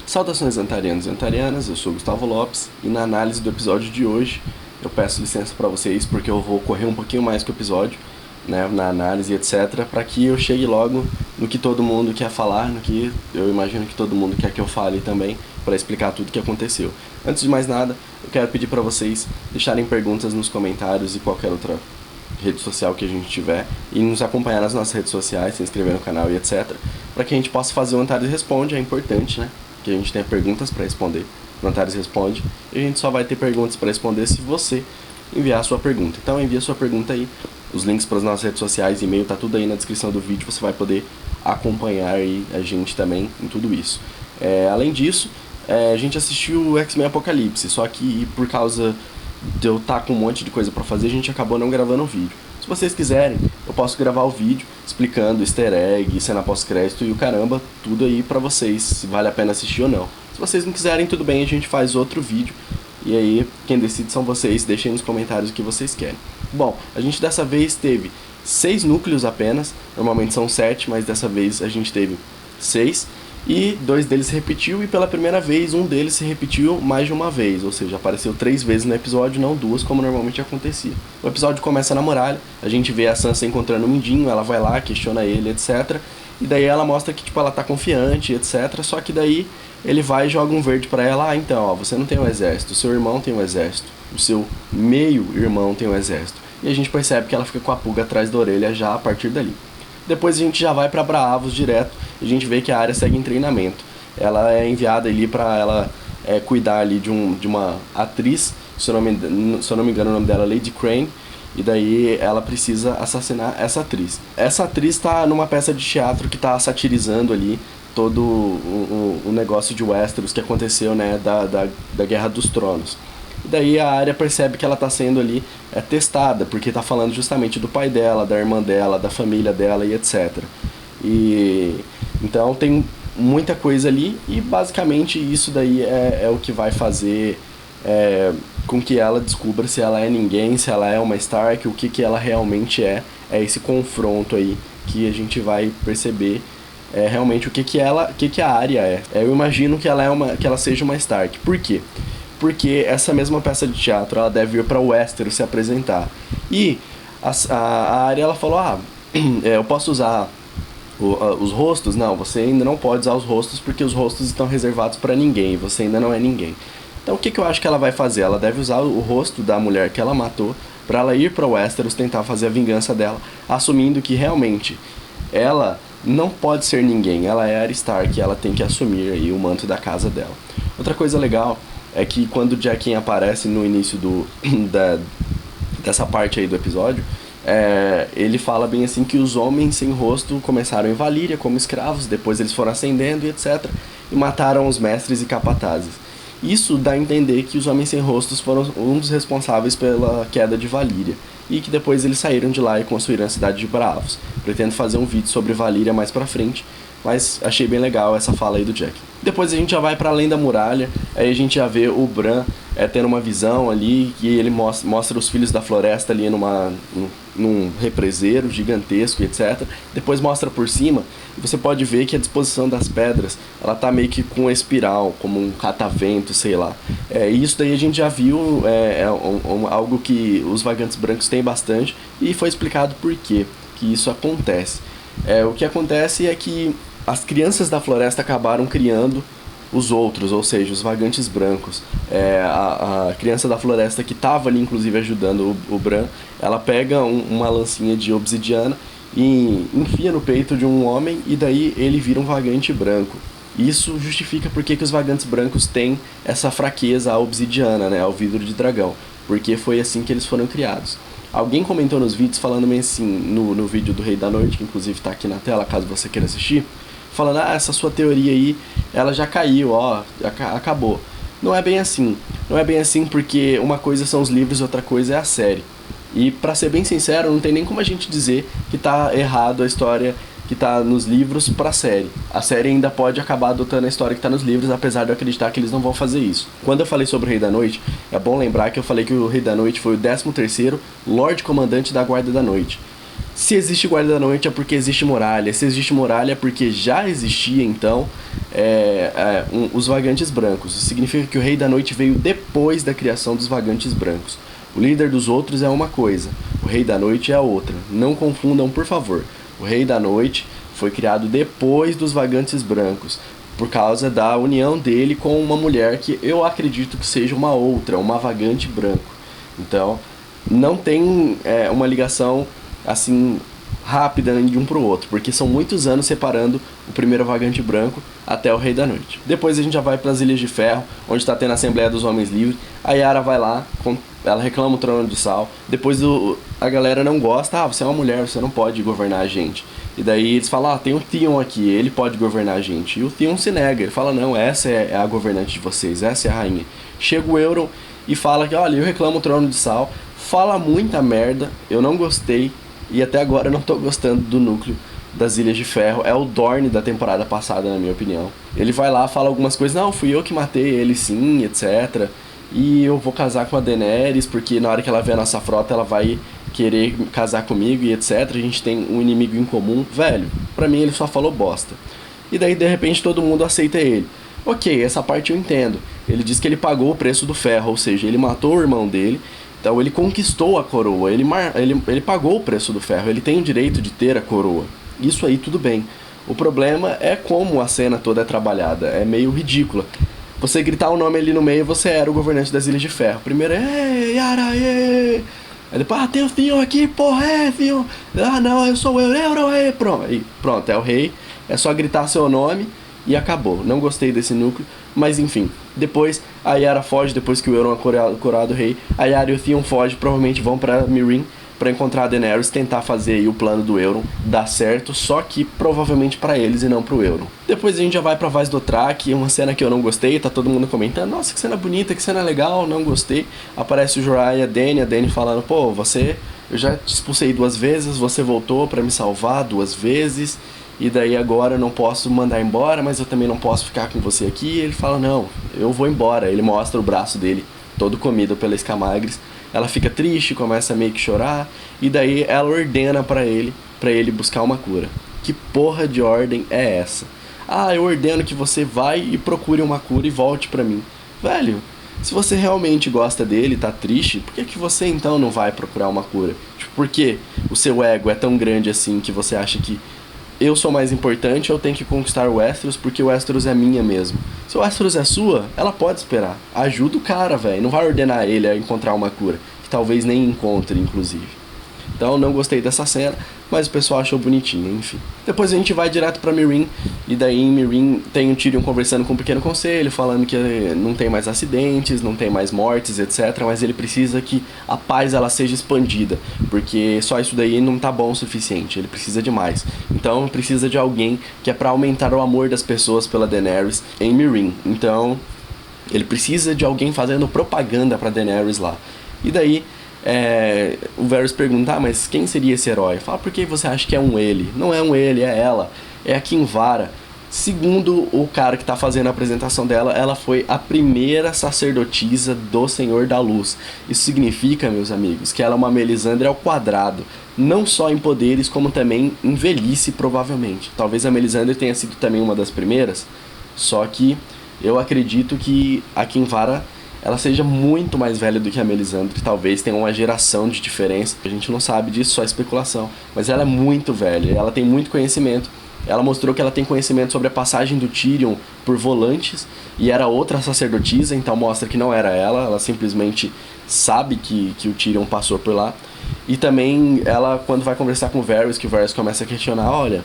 Saudações antarianos e antarianas, eu sou Gustavo Lopes e na análise do episódio de hoje eu peço licença para vocês porque eu vou correr um pouquinho mais que o episódio, né, na análise etc, para que eu chegue logo no que todo mundo quer falar, no que eu imagino que todo mundo quer que eu fale também, para explicar tudo o que aconteceu. Antes de mais nada, eu quero pedir para vocês deixarem perguntas nos comentários e qualquer outra rede social que a gente tiver e nos acompanhar nas nossas redes sociais, se inscrever no canal e etc, para que a gente possa fazer o Antares Responde. É importante, né, que a gente tenha perguntas para responder. O Antares Responde e a gente só vai ter perguntas para responder se você enviar a sua pergunta. Então envia a sua pergunta aí, os links para as nossas redes sociais, e-mail, tá tudo aí na descrição do vídeo, você vai poder acompanhar aí a gente também em tudo isso. Além disso, a gente assistiu o X-Men Apocalipse, só que por causa de eu estar com um monte de coisa para fazer, a gente acabou não gravando o vídeo. Se vocês quiserem, eu posso gravar o vídeo explicando easter egg, cena pós-crédito e o caramba, tudo aí pra vocês, se vale a pena assistir ou não. Se vocês não quiserem, tudo bem, a gente faz outro vídeo. E aí, quem decide são vocês, deixem nos comentários o que vocês querem. Bom, a gente dessa vez teve 6 núcleos apenas, normalmente são 7, mas dessa vez a gente teve 6. E 2 deles se repetiu, e pela primeira vez um deles se repetiu mais de uma vez, ou seja, apareceu 3 vezes no episódio, não 2 como normalmente acontecia. O episódio começa na muralha, a gente vê a Sansa encontrando o Mindinho, ela vai lá, questiona ele, etc. E daí ela mostra que tipo, ela tá confiante, etc. Só que daí ele vai e joga um verde pra ela. Então, ó, você não tem um exército, o seu irmão tem um exército, o seu meio-irmão tem um exército. E a gente percebe que ela fica com a pulga atrás da orelha já a partir dali. Depois a gente já vai pra Braavos direto, e a gente vê que a Arya segue em treinamento. Ela é enviada ali pra ela cuidar ali de uma atriz, se eu não me engano o nome dela é Lady Crane, e daí ela precisa assassinar essa atriz. Essa atriz tá numa peça de teatro que tá satirizando ali todo o negócio de Westeros que aconteceu, né, da Guerra dos Tronos. E daí a Arya percebe que ela está sendo ali testada, porque está falando justamente do pai dela, da irmã dela, da família dela e etc. E então tem muita coisa ali, e basicamente isso daí é o que vai fazer com que ela descubra se ela é ninguém, se ela é uma Stark, o que ela realmente é. É esse confronto aí que a gente vai perceber realmente o que a Arya é. Eu imagino que ela seja uma Stark. Por quê? Porque essa mesma peça de teatro ela deve ir para Westeros se apresentar. E a Arya ela falou: eu posso usar os rostos? Não, você ainda não pode usar os rostos porque os rostos estão reservados para ninguém, você ainda não é ninguém. Então o que eu acho que ela vai fazer? Ela deve usar o rosto da mulher que ela matou para ela ir para Westeros tentar fazer a vingança dela, assumindo que realmente ela não pode ser ninguém, ela é Arya Stark, ela tem que assumir aí o manto da casa dela. Outra coisa legal é que quando o Jaqen aparece no início dessa parte aí do episódio, ele fala bem assim que os homens sem rosto começaram em Valíria como escravos, depois eles foram ascendendo e etc, e mataram os mestres e capatazes. Isso dá a entender que os homens sem rostos foram um dos responsáveis pela queda de Valíria, e que depois eles saíram de lá e construíram a cidade de Braavos. Pretendo fazer um vídeo sobre Valíria mais pra frente, mas achei bem legal essa fala aí do Jack. Depois a gente já vai para além da muralha, aí a gente já vê o Bran tendo uma visão ali, que ele mostra os filhos da floresta ali num represeiro gigantesco, etc. Depois mostra por cima, e você pode ver que a disposição das pedras, ela tá meio que com uma espiral, como um catavento, sei lá. E isso daí a gente já viu, algo que os vagantes brancos têm bastante, e foi explicado por quê que isso acontece. O que acontece é que as crianças da floresta acabaram criando os outros, ou seja, os vagantes brancos. A criança da floresta que estava ali, inclusive, ajudando o Bran, ela pega uma lancinha de obsidiana e enfia no peito de um homem, e daí ele vira um vagante branco. Isso justifica porque que os vagantes brancos têm essa fraqueza à obsidiana, né, ao vidro de dragão, porque foi assim que eles foram criados. Alguém comentou nos vídeos, falando meio assim, no vídeo do Rei da Noite, que inclusive tá aqui na tela, caso você queira assistir, falando: essa sua teoria aí, ela já caiu, acabou. Não é bem assim. Não é bem assim porque uma coisa são os livros e outra coisa é a série. E pra ser bem sincero, não tem nem como a gente dizer que tá errado a história que tá nos livros pra série. A série ainda pode acabar adotando a história que tá nos livros, apesar de eu acreditar que eles não vão fazer isso. Quando eu falei sobre o Rei da Noite, é bom lembrar que eu falei que o Rei da Noite foi o 13º Lorde Comandante da Guarda da Noite. Se existe guarda da noite é porque existe muralha. Se existe muralha é porque já existia, então, os vagantes brancos. Isso significa que o Rei da Noite veio depois da criação dos vagantes brancos. O líder dos outros é uma coisa, o Rei da Noite é a outra. Não confundam, por favor. O Rei da Noite foi criado depois dos vagantes brancos, por causa da união dele com uma mulher que eu acredito que seja uma outra, uma vagante branco. Então, não tem uma ligação assim rápida de um pro outro, porque são muitos anos separando o primeiro vagante branco até o Rei da Noite. Depois a gente já vai para as Ilhas de Ferro, onde está tendo a Assembleia dos Homens Livres. A Yara vai lá, ela reclama o Trono de Sal. Depois a galera não gosta, você é uma mulher, você não pode governar a gente. E daí eles falam, tem o Theon aqui, ele pode governar a gente. E o Theon se nega, ele fala, não, essa é a governante de vocês, essa é a rainha. Chega o Euron e fala que, olha, eu reclamo o Trono de Sal. Fala muita merda, eu não gostei. E até agora eu não tô gostando do núcleo das Ilhas de Ferro. É o Dorne da temporada passada, na minha opinião. Ele vai lá, fala algumas coisas. Não, fui eu que matei ele sim, etc. E eu vou casar com a Daenerys, porque na hora que ela vê a nossa frota, ela vai querer casar comigo e etc. A gente tem um inimigo em comum. Velho, pra mim ele só falou bosta. E daí, de repente, todo mundo aceita ele. Ok, essa parte eu entendo. Ele diz que ele pagou o preço do ferro, ou seja, ele matou o irmão dele. Então ele conquistou a coroa, ele pagou o preço do ferro, ele tem o direito de ter a coroa. Isso aí tudo bem. O problema é como a cena toda é trabalhada, é meio ridícula. Você gritar o nome ali no meio, você era o governante das Ilhas de Ferro. Primeiro, Yara, Aí depois, tem o Theon aqui, porra, Theon. Ah, não, eu sou o Euron, pronto, é o rei. É só gritar seu nome e acabou. Não gostei desse núcleo, mas enfim. Depois a Yara foge, depois que o Euron é coroado rei. A Yara e o Theon fogem, provavelmente vão pra Meereen pra encontrar a Daenerys, tentar fazer aí o plano do Euron dar certo, só que provavelmente pra eles e não pro Euron. Depois a gente já vai pra Vaz Dothraki, uma cena que eu não gostei, tá todo mundo comentando, nossa, que cena bonita, que cena legal, não gostei. Aparece o Jorah e a Dany falando, pô, eu já te expulsei 2 vezes, você voltou pra me salvar 2 vezes, e daí agora eu não posso mandar embora, mas eu também não posso ficar com você aqui. E ele fala, não, eu vou embora. Ele mostra o braço dele, todo comido pela Escamagres. Ela fica triste, começa a meio que chorar, e daí ela ordena pra ele buscar uma cura. Que porra de ordem é essa? Ah, eu ordeno que você vai e procure uma cura e volte pra mim. Velho, se você realmente gosta dele, tá triste, por que você então não vai procurar uma cura? Tipo, por que o seu ego é tão grande assim que você acha que eu sou mais importante, eu tenho que conquistar o Westeros porque o Westeros é minha mesmo. Se o Westeros é sua, ela pode esperar. Ajuda o cara, velho. Não vai ordenar ele a encontrar uma cura, que talvez nem encontre, inclusive. Então não gostei dessa cena, mas o pessoal achou bonitinho, enfim. Depois a gente vai direto pra Meereen, e daí em Meereen tem o Tyrion conversando com o Pequeno Conselho, falando que não tem mais acidentes, não tem mais mortes, etc. Mas ele precisa que a paz ela seja expandida, porque só isso daí não tá bom o suficiente, ele precisa de mais. Então precisa de alguém que é pra aumentar o amor das pessoas pela Daenerys em Meereen. Então ele precisa de alguém fazendo propaganda pra Daenerys lá. E daí o Varys pergunta, mas quem seria esse herói? Fala, por que você acha que é um ele? Não é um ele, é ela. É a Kinvara. Segundo o cara que tá fazendo a apresentação dela, ela foi a primeira sacerdotisa do Senhor da Luz. Isso significa, meus amigos, que ela é uma Melisandre ao quadrado. Não só em poderes, como também em velhice, provavelmente. Talvez a Melisandre tenha sido também uma das primeiras. Só que eu acredito que a Kinvara ela seja muito mais velha do que a Melisandre, talvez tenha uma geração de diferença, a gente não sabe disso, só especulação, mas ela é muito velha, ela tem muito conhecimento, ela mostrou que ela tem conhecimento sobre a passagem do Tyrion por Volantes, e era outra sacerdotisa, então mostra que não era ela simplesmente sabe que o Tyrion passou por lá, e também ela, quando vai conversar com o Varys, que o Varys começa a questionar, olha,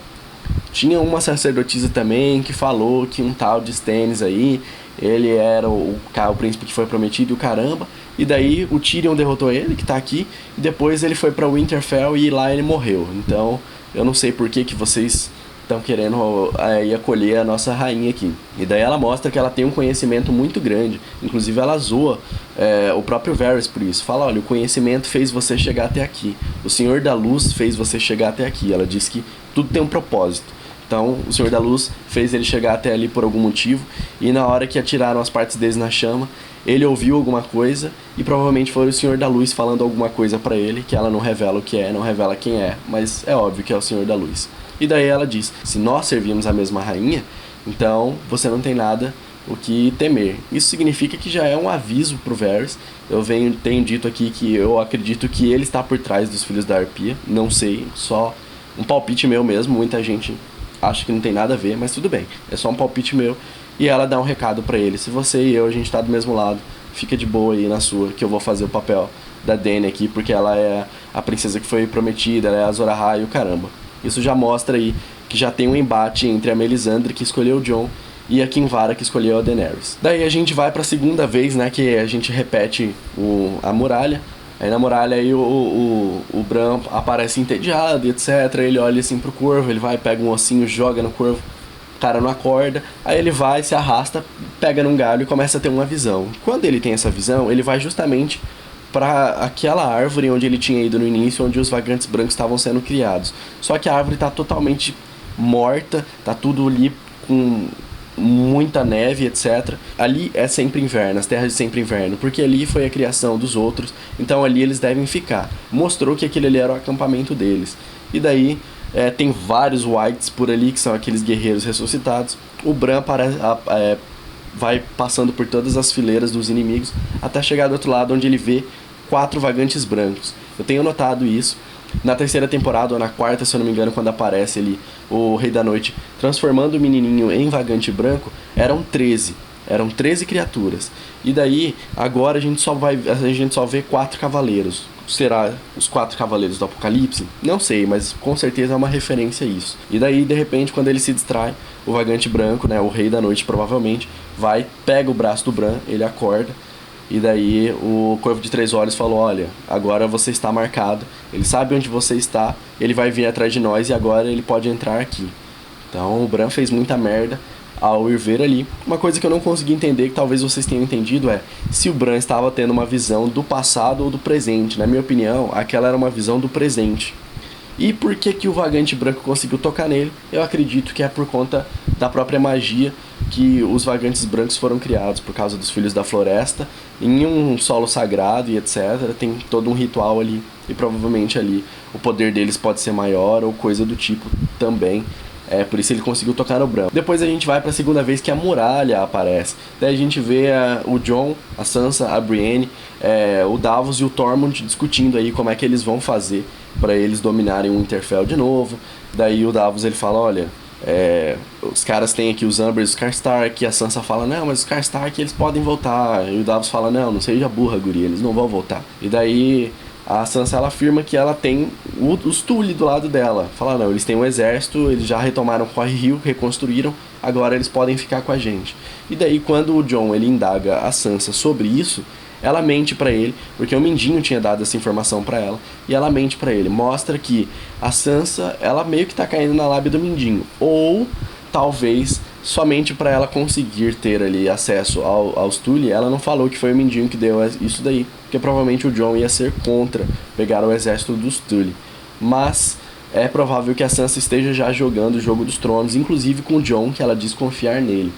tinha uma sacerdotisa também que falou que um tal de Stannis aí, ele era o príncipe que foi prometido e o caramba. E daí o Tyrion derrotou ele, que tá aqui. E depois ele foi pra Winterfell e lá ele morreu. Então eu não sei por que vocês estão querendo aí acolher a nossa rainha aqui. E daí ela mostra que ela tem um conhecimento muito grande. Inclusive ela zoa o próprio Varys por isso. Fala, olha, o conhecimento fez você chegar até aqui. O Senhor da Luz fez você chegar até aqui. Ela diz que tudo tem um propósito. Então, o Senhor da Luz fez ele chegar até ali por algum motivo, e na hora que atiraram as partes deles na chama, ele ouviu alguma coisa e provavelmente foi o Senhor da Luz falando alguma coisa pra ele, que ela não revela o que é, não revela quem é, mas é óbvio que é o Senhor da Luz. E daí ela diz, se nós servimos a mesma rainha, então você não tem nada o que temer. Isso significa que já é um aviso pro Varys. Tenho dito aqui que eu acredito que ele está por trás dos Filhos da Arpia, não sei, só um palpite meu mesmo, muita gente acha que não tem nada a ver, mas tudo bem, é só um palpite meu. E ela dá um recado pra ele, se você e eu, a gente tá do mesmo lado, fica de boa aí na sua, que eu vou fazer o papel da Dany aqui, porque ela é a princesa que foi prometida, ela é a Azor Ahai e o caramba. Isso já mostra aí que já tem um embate entre a Melisandre, que escolheu o Jon, e a Kinvara, que escolheu a Daenerys. Daí a gente vai pra segunda vez, né, que a gente repete a muralha. Aí na muralha aí o Bran aparece entediado e etc. Ele olha assim pro Corvo, ele vai, pega um ossinho, joga no Corvo, o cara não acorda. Aí ele vai, se arrasta, pega num galho e começa a ter uma visão. Quando ele tem essa visão, ele vai justamente para aquela árvore onde ele tinha ido no início, onde os vagantes brancos estavam sendo criados. Só que a árvore tá totalmente morta, tá tudo ali com muita neve, etc. Ali é sempre inverno, as terras de sempre inverno, porque ali foi a criação dos outros, então ali eles devem ficar. Mostrou que aquele ali era o acampamento deles. E daí tem vários Whites por ali, que são aqueles guerreiros ressuscitados. O Bran vai passando por todas as fileiras dos inimigos, até chegar do outro lado, onde ele vê 4 vagantes brancos. Eu tenho notado isso. Na terceira temporada, ou na quarta, se eu não me engano, quando aparece ali o Rei da Noite transformando o menininho em vagante branco, eram 13. Eram 13 criaturas. E daí, agora a gente só vê 4 cavaleiros. Será os 4 cavaleiros do Apocalipse? Não sei, mas com certeza é uma referência a isso. E daí, de repente, quando ele se distrai, o vagante branco, né, o Rei da Noite provavelmente, pega o braço do Bran, ele acorda. E daí o Corvo de Três Olhos falou, olha, agora você está marcado, ele sabe onde você está, ele vai vir atrás de nós e agora ele pode entrar aqui. Então o Bran fez muita merda ao ir ver ali. Uma coisa que eu não consegui entender, que talvez vocês tenham entendido, é se o Bran estava tendo uma visão do passado ou do presente. Na minha opinião, aquela era uma visão do presente. E por que o vagante branco conseguiu tocar nele? Eu acredito que é por conta da própria magia que os vagantes brancos foram criados por causa dos Filhos da Floresta, em um solo sagrado e etc. Tem todo um ritual ali, e provavelmente ali o poder deles pode ser maior ou coisa do tipo também. Por isso ele conseguiu tocar no Bran. Depois a gente vai para a segunda vez que a muralha aparece. Daí a gente vê o Jon, a Sansa, a Brienne, o Davos e o Tormund discutindo aí como é que eles vão fazer para eles dominarem o Winterfell de novo. Daí o Davos ele fala, olha, os caras têm aqui os Ambers e os Karstark, e a Sansa fala, não, mas os Karstark eles podem voltar. E o Davos fala, não seja burra, guria, eles não vão voltar. E daí a Sansa ela afirma que ela tem os Tully do lado dela. Fala, não, eles têm um exército, eles já retomaram Corre Rio, reconstruíram, agora eles podem ficar com a gente. E daí quando o Jon ele indaga a Sansa sobre isso, ela mente pra ele, porque o Mindinho tinha dado essa informação pra ela, e ela mente pra ele, mostra que a Sansa, ela meio que tá caindo na lábia do Mindinho, ou talvez somente pra ela conseguir ter ali acesso aos Tully, ela não falou que foi o Mindinho que deu isso daí, porque provavelmente o Jon ia ser contra pegar o exército dos Tully, mas é provável que a Sansa esteja já jogando o Jogo dos Tronos, inclusive com o Jon, que ela diz confiar nele.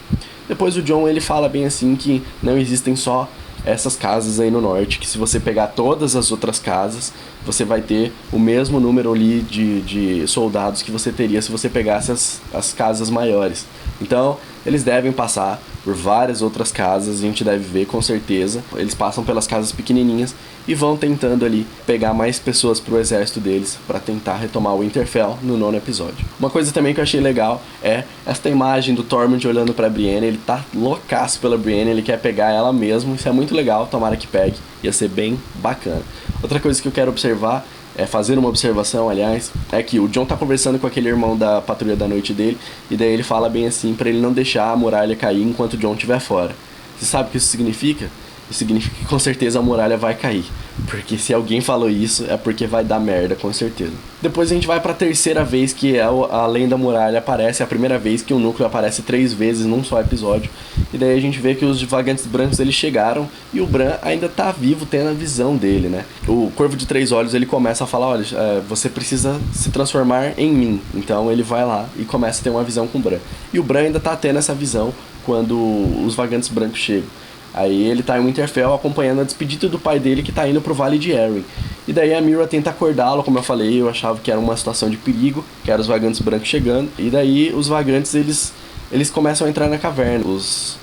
Depois o Jon ele fala bem assim que não existem só essas casas aí no norte, que se você pegar todas as outras casas, você vai ter o mesmo número ali de soldados que você teria se você pegasse as casas maiores. Então, eles devem passar por várias outras casas, a gente deve ver com certeza. Eles passam pelas casas pequenininhas e vão tentando ali pegar mais pessoas pro exército deles para tentar retomar o Winterfell no 9º episódio. Uma coisa também que eu achei legal é esta imagem do Tormund olhando pra Brienne. Ele tá loucaço pela Brienne, ele quer pegar ela mesmo. Isso é muito legal, tomara que pegue, ia ser bem bacana. Outra coisa que eu quero observar, fazer uma observação, aliás, é que o Jon tá conversando com aquele irmão da Patrulha da Noite dele, e daí ele fala bem assim pra ele não deixar a muralha cair enquanto o Jon estiver fora. Você sabe o que isso significa? Isso significa que com certeza a muralha vai cair, porque se alguém falou isso é porque vai dar merda, com certeza. Depois a gente vai pra terceira vez que a Lenda Muralha aparece, é a primeira vez que o núcleo aparece 3 vezes num só episódio, e daí a gente vê que os vagantes brancos eles chegaram e o Bran ainda tá vivo, tendo a visão dele, né? O Corvo de Três Olhos ele começa a falar, olha, você precisa se transformar em mim. Então ele vai lá e começa a ter uma visão com o Bran. E o Bran ainda tá tendo essa visão quando os vagantes brancos chegam. Aí ele tá em Winterfell acompanhando a despedida do pai dele que tá indo pro Vale de Arryn. E daí a Meera tenta acordá-lo, como eu falei, eu achava que era uma situação de perigo, que eram os vagantes brancos chegando. E daí os vagantes, eles começam a entrar na caverna. Os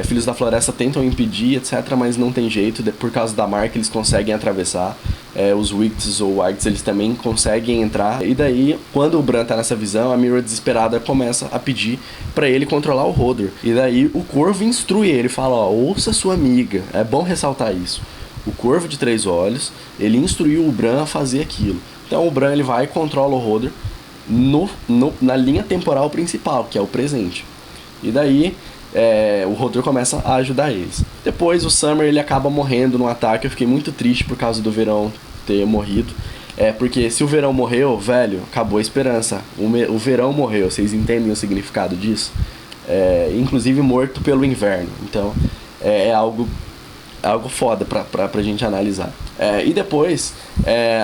Filhos da Floresta tentam impedir, etc, mas não tem jeito, por causa da marca eles conseguem atravessar. Os Wicts ou Whites, eles também conseguem entrar. E daí, quando o Bran tá nessa visão, a Meera desesperada começa a pedir pra ele controlar o Hodor. E daí o Corvo instrui ele, fala, ó, ouça sua amiga. É bom ressaltar isso. O Corvo de Três Olhos, ele instruiu o Bran a fazer aquilo. Então o Bran ele vai e controla o Hodor na linha temporal principal, que é o presente. E daí o Hodor começa a ajudar eles. Depois o Summer ele acaba morrendo no ataque. Eu fiquei muito triste por causa do Verão ter morrido. Porque se o Verão morreu, velho, acabou a esperança. O Verão morreu, vocês entendem o significado disso? Inclusive morto pelo inverno. Então é algo foda pra gente analisar. E depois,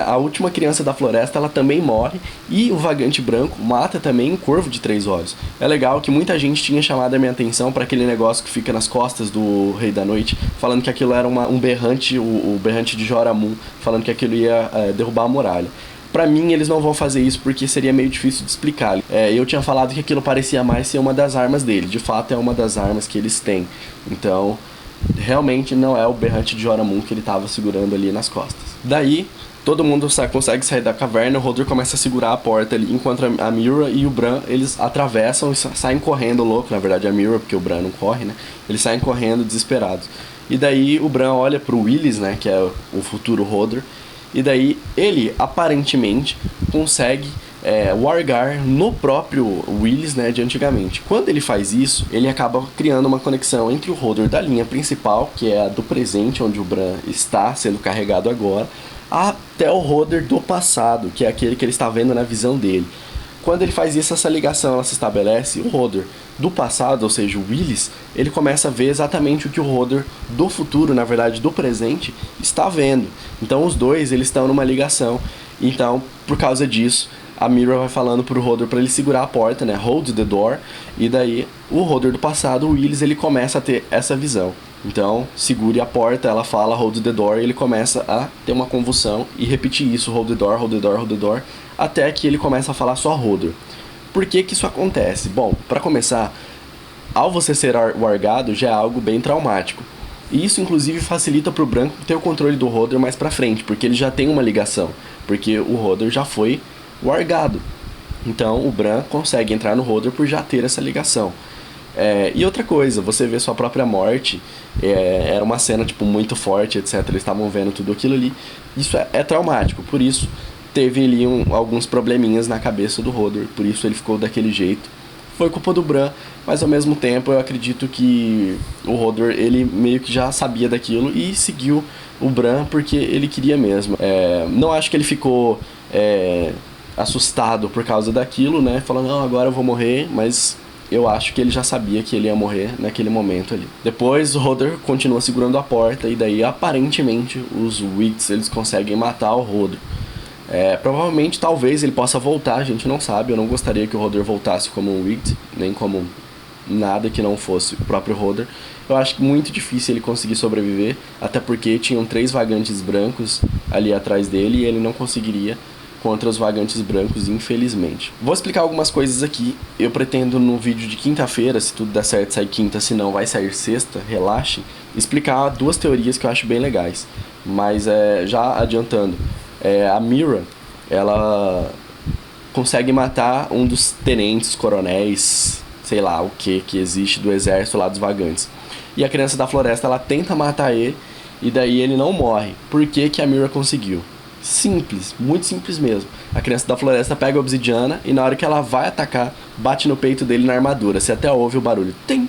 a última criança da floresta, ela também morre. E o Vagante Branco mata também o Corvo de Três Olhos. É legal que muita gente tinha chamado a minha atenção para aquele negócio que fica nas costas do Rei da Noite, falando que aquilo era um berrante, o berrante de Jorah Mormont, falando que aquilo ia derrubar a muralha. Pra mim, eles não vão fazer isso porque seria meio difícil de explicar. Eu tinha falado que aquilo parecia mais ser uma das armas dele. De fato, é uma das armas que eles têm. Então, realmente não é o berrante de Jorah Mormont que ele estava segurando ali nas costas. Daí, todo mundo consegue sair da caverna, o Hodor começa a segurar a porta ali, enquanto a Meera e o Bran, eles atravessam e saem correndo louco. Na verdade, a Meera, porque o Bran não corre, né? Eles saem correndo desesperados. E daí, o Bran olha pro Willis, né? Que é o futuro Hodor. E daí, ele, aparentemente, consegue wargar no próprio Willis, né, de antigamente. Quando ele faz isso, ele acaba criando uma conexão entre o Hodor da linha principal, que é a do presente, onde o Bran está sendo carregado agora, até o Hodor do passado, que é aquele que ele está vendo na visão dele. Quando ele faz isso, essa ligação ela se estabelece, o Hodor do passado, ou seja, o Willis, ele começa a ver exatamente o que o Hodor do futuro, na verdade do presente, está vendo. Então os dois, eles estão numa ligação. Então, por causa disso, a Meera vai falando pro Hodor para ele segurar a porta, né? Hold the door. E daí, o Hodor do passado, o Willis, ele começa a ter essa visão. Então, segure a porta, ela fala hold the door, e ele começa a ter uma convulsão e repetir isso, hold the door, hold the door, hold the door, até que ele começa a falar só Hodor. Por que isso acontece? Bom, para começar, ao você ser wargado já é algo bem traumático. E isso, inclusive, facilita pro Branco ter o controle do Hodor mais pra frente, porque ele já tem uma ligação. Porque o Hodor já foi wargado. Então, o Bran consegue entrar no Hodor por já ter essa ligação. E outra coisa, você vê sua própria morte, era uma cena tipo, muito forte, etc. Eles estavam vendo tudo aquilo ali. Isso é traumático, por isso teve ali alguns probleminhas na cabeça do Hodor, por isso ele ficou daquele jeito. Foi culpa do Bran, mas ao mesmo tempo eu acredito que o Hodor, ele meio que já sabia daquilo e seguiu o Bran porque ele queria mesmo. Não acho que ele ficou assustado por causa daquilo, né? Falando, não, agora eu vou morrer, mas eu acho que ele já sabia que ele ia morrer naquele momento ali. Depois o Hodor continua segurando a porta e daí aparentemente os Wicts, eles conseguem matar o Hodor. Provavelmente, talvez ele possa voltar, a gente não sabe. Eu não gostaria que o Hodor voltasse como um Wict, nem como nada que não fosse o próprio Hodor. Eu acho muito difícil ele conseguir sobreviver, até porque tinham 3 vagantes brancos ali atrás dele e ele não conseguiria contra os vagantes brancos, infelizmente. Vou explicar algumas coisas aqui. Eu pretendo no vídeo de quinta-feira, se tudo der certo, sair quinta, se não vai sair sexta, relaxe, explicar 2 teorias que eu acho bem legais. Mas já adiantando, a Meera, ela consegue matar um dos tenentes, coronéis, sei lá o que existe do exército lá dos vagantes. E a criança da floresta, ela tenta matar ele, e daí ele não morre. Por que a Meera conseguiu? Simples, muito simples mesmo. A criança da floresta pega a obsidiana e na hora que ela vai atacar, bate no peito dele na armadura. Você até ouve o barulho. Tem!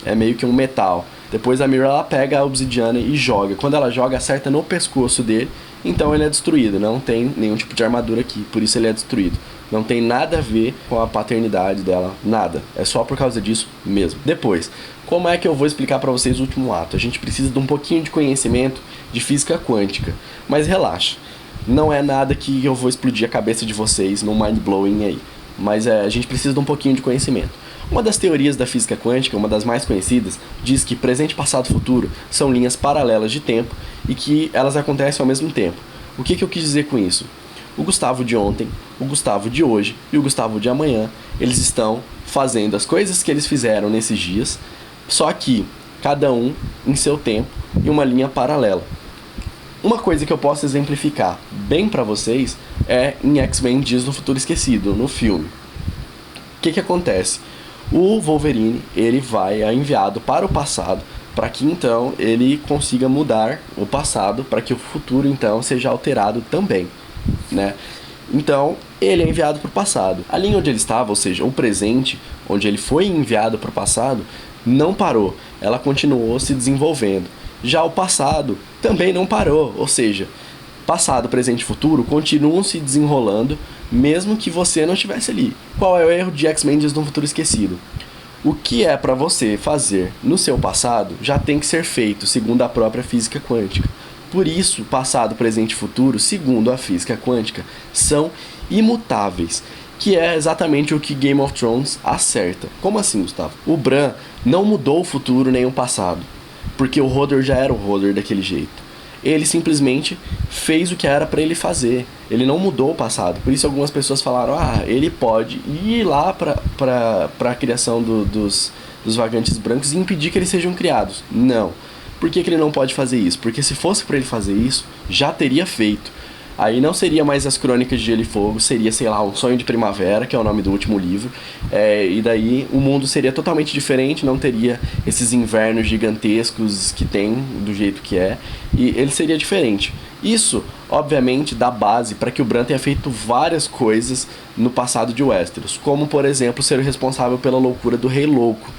É meio que um metal. Depois a Meera, ela pega a obsidiana e joga. Quando ela joga, acerta no pescoço dele. Então ele é destruído. Não tem nenhum tipo de armadura aqui. Por isso ele é destruído. Não tem nada a ver com a paternidade dela. Nada. É só por causa disso mesmo. Depois, como é que eu vou explicar pra vocês o último ato? A gente precisa de um pouquinho de conhecimento de física quântica. Mas relaxa. Não é nada que eu vou explodir a cabeça de vocês num mind-blowing aí. Mas a gente precisa de um pouquinho de conhecimento. Uma das teorias da física quântica, uma das mais conhecidas, diz que presente, passado e futuro são linhas paralelas de tempo e que elas acontecem ao mesmo tempo. O que eu quis dizer com isso? O Gustavo de ontem, o Gustavo de hoje e o Gustavo de amanhã, eles estão fazendo as coisas que eles fizeram nesses dias, só que cada um em seu tempo em uma linha paralela. Uma coisa que eu posso exemplificar bem pra vocês é em X-Men Dias do Futuro Esquecido, no filme. O que acontece? O Wolverine, ele é enviado para o passado, para que então ele consiga mudar o passado, para que o futuro então seja alterado também, né? Então, ele é enviado para o passado. A linha onde ele estava, ou seja, o presente, onde ele foi enviado para o passado, não parou, ela continuou se desenvolvendo. Já o passado também não parou, ou seja, passado, presente e futuro continuam se desenrolando, mesmo que você não estivesse ali. Qual é o erro de X-Men Dias do Futuro Esquecido? O que é para você fazer no seu passado já tem que ser feito segundo a própria física quântica. Por isso, passado, presente e futuro, segundo a física quântica, são imutáveis, que é exatamente o que Game of Thrones acerta. Como assim, Gustavo? O Bran não mudou o futuro nem o passado, porque o Hodor já era o Hodor daquele jeito. Ele simplesmente fez o que era para ele fazer. Ele não mudou o passado. Por isso algumas pessoas falaram, ele pode ir lá para a criação dos vagantes brancos e impedir que eles sejam criados. Não. Por que ele não pode fazer isso? Porque se fosse para ele fazer isso, já teria feito. Aí não seria mais as Crônicas de Gelo e Fogo, seria, sei lá, Um Sonho de Primavera, que é o nome do último livro. E daí o mundo seria totalmente diferente, não teria esses invernos gigantescos que tem, do jeito que é, e ele seria diferente. Isso, obviamente, dá base para que o Bran tenha feito várias coisas no passado de Westeros, como, por exemplo, ser o responsável pela loucura do Rei Louco.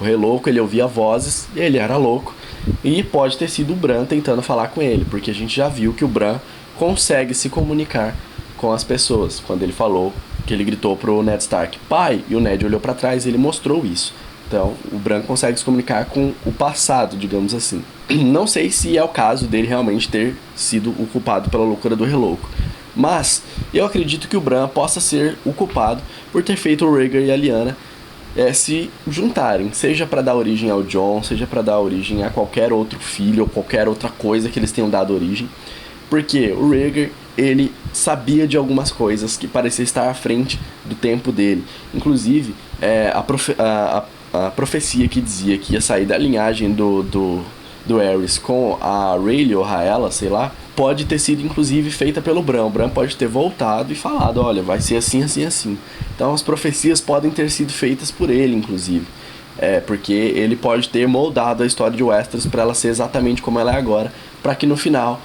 O Rei Louco, ele ouvia vozes, ele era louco, e pode ter sido o Bran tentando falar com ele, porque a gente já viu que o Bran consegue se comunicar com as pessoas. Quando ele falou, que ele gritou pro Ned Stark, pai, e o Ned olhou para trás e ele mostrou isso. Então, o Bran consegue se comunicar com o passado, digamos assim. Não sei se é o caso dele realmente ter sido o culpado pela loucura do Rei Louco, mas eu acredito que o Bran possa ser o culpado por ter feito o Rhaegar e a Lyanna se juntarem, seja para dar origem ao Jon, seja para dar origem a qualquer outro filho ou qualquer outra coisa que eles tenham dado origem. Porque o Rhaegar, ele sabia de algumas coisas que parecia estar à frente do tempo dele. Inclusive, a profecia que dizia que ia sair da linhagem do Aerys com a Rhaelle ou Raela, sei lá, pode ter sido inclusive feita pelo Bran. O Bran pode ter voltado e falado, olha, vai ser assim, assim, assim. Então as profecias podem ter sido feitas por ele, inclusive. Porque ele pode ter moldado a história de Westeros para ela ser exatamente como ela é agora, para que no final,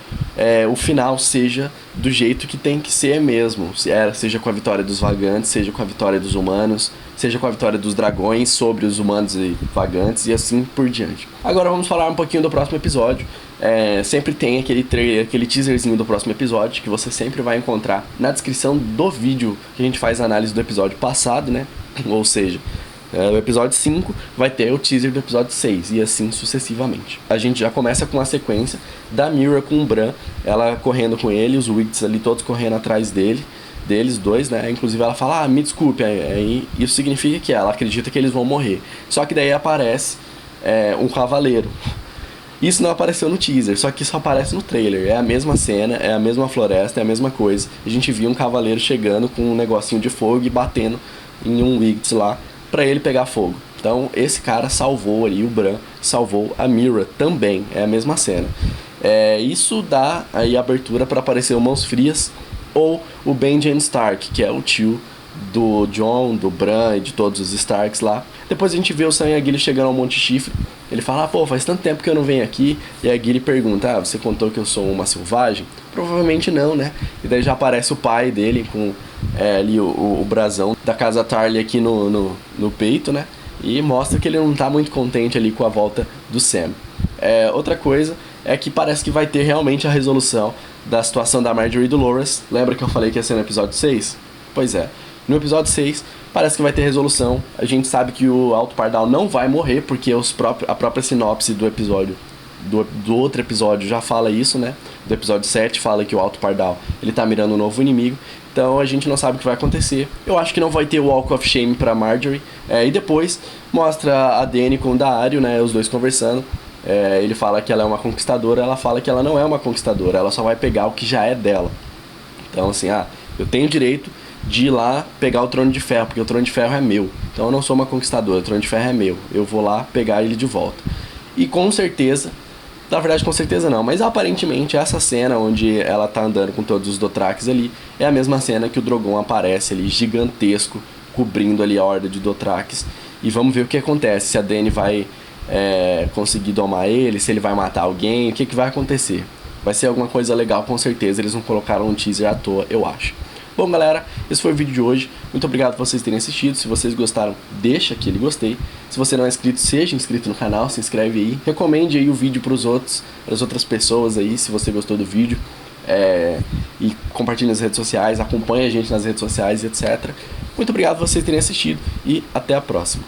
o final seja do jeito que tem que ser mesmo, seja com a vitória dos vagantes, seja com a vitória dos humanos, seja com a vitória dos dragões sobre os humanos e vagantes e assim por diante. Agora vamos falar um pouquinho do próximo episódio. Sempre tem aquele trailer, aquele teaserzinho do próximo episódio que você sempre vai encontrar na descrição do vídeo que a gente faz a análise do episódio passado, né? Ou seja, o episódio 5 vai ter o teaser do episódio 6 e assim sucessivamente. A gente já começa com a sequência da Meera com o Bran, ela correndo com ele, os Wicks ali todos correndo atrás deles dois, né? Inclusive ela fala, me desculpe, aí isso significa que ela acredita que eles vão morrer. Só que daí aparece um cavaleiro. Isso não apareceu no teaser, só que isso aparece no trailer. É a mesma cena, é a mesma floresta, é a mesma coisa. A gente viu um cavaleiro chegando com um negocinho de fogo e batendo em um Wicks lá pra ele pegar fogo. Então esse cara salvou ali, o Bran salvou a Meera também, é a mesma cena. Isso dá aí abertura para aparecer o Mãos Frias ou o Benjen Stark, que é o tio do Jon, do Bran e de todos os Starks lá. Depois a gente vê o Sam e a Gilly chegando ao Monte Chifre. Ele fala, faz tanto tempo que eu não venho aqui. E a Gilly pergunta, você contou que eu sou uma selvagem? Provavelmente não, né? E daí já aparece o pai dele com ali o brasão da casa Tarly aqui no peito, né? E mostra que ele não tá muito contente ali com a volta do Sam. Outra coisa é que parece que vai ter realmente a resolução da situação da Margaery e do Loras. Lembra que eu falei que ia ser no episódio 6? Pois é. No episódio 6, parece que vai ter resolução. A gente sabe que o Alto Pardal não vai morrer, porque a própria sinopse do episódio do outro episódio já fala isso, né? Do episódio 7 fala que o Alto Pardal, ele tá mirando um novo inimigo. Então a gente não sabe o que vai acontecer. Eu acho que não vai ter o Walk of Shame pra Marjorie. E depois mostra a Dany com o Daario, né? Os dois conversando. Ele fala que ela é uma conquistadora, ela fala que ela não é uma conquistadora, ela só vai pegar o que já é dela. Então assim, eu tenho direito de ir lá pegar o Trono de Ferro, porque o Trono de Ferro é meu. Então eu não sou uma conquistadora, o Trono de Ferro é meu. Eu vou lá pegar ele de volta. E com certeza, na verdade com certeza não, mas aparentemente essa cena onde ela tá andando com todos os Dothraques ali é a mesma cena que o Drogon aparece ali, gigantesco, cobrindo ali a horda de Dothraques. E vamos ver o que acontece, se a Dany vai conseguir domar ele, se ele vai matar alguém, o que vai acontecer. Vai ser alguma coisa legal, com certeza. Eles não colocaram um teaser à toa, eu acho. Bom, galera, esse foi o vídeo de hoje. Muito obrigado por vocês terem assistido. Se vocês gostaram, deixa aquele gostei. Se você não é inscrito, seja inscrito no canal, se inscreve aí. Recomende aí o vídeo para as outras pessoas aí, se você gostou do vídeo. E compartilhe nas redes sociais, acompanhe a gente nas redes sociais, etc. Muito obrigado por vocês terem assistido e até a próxima.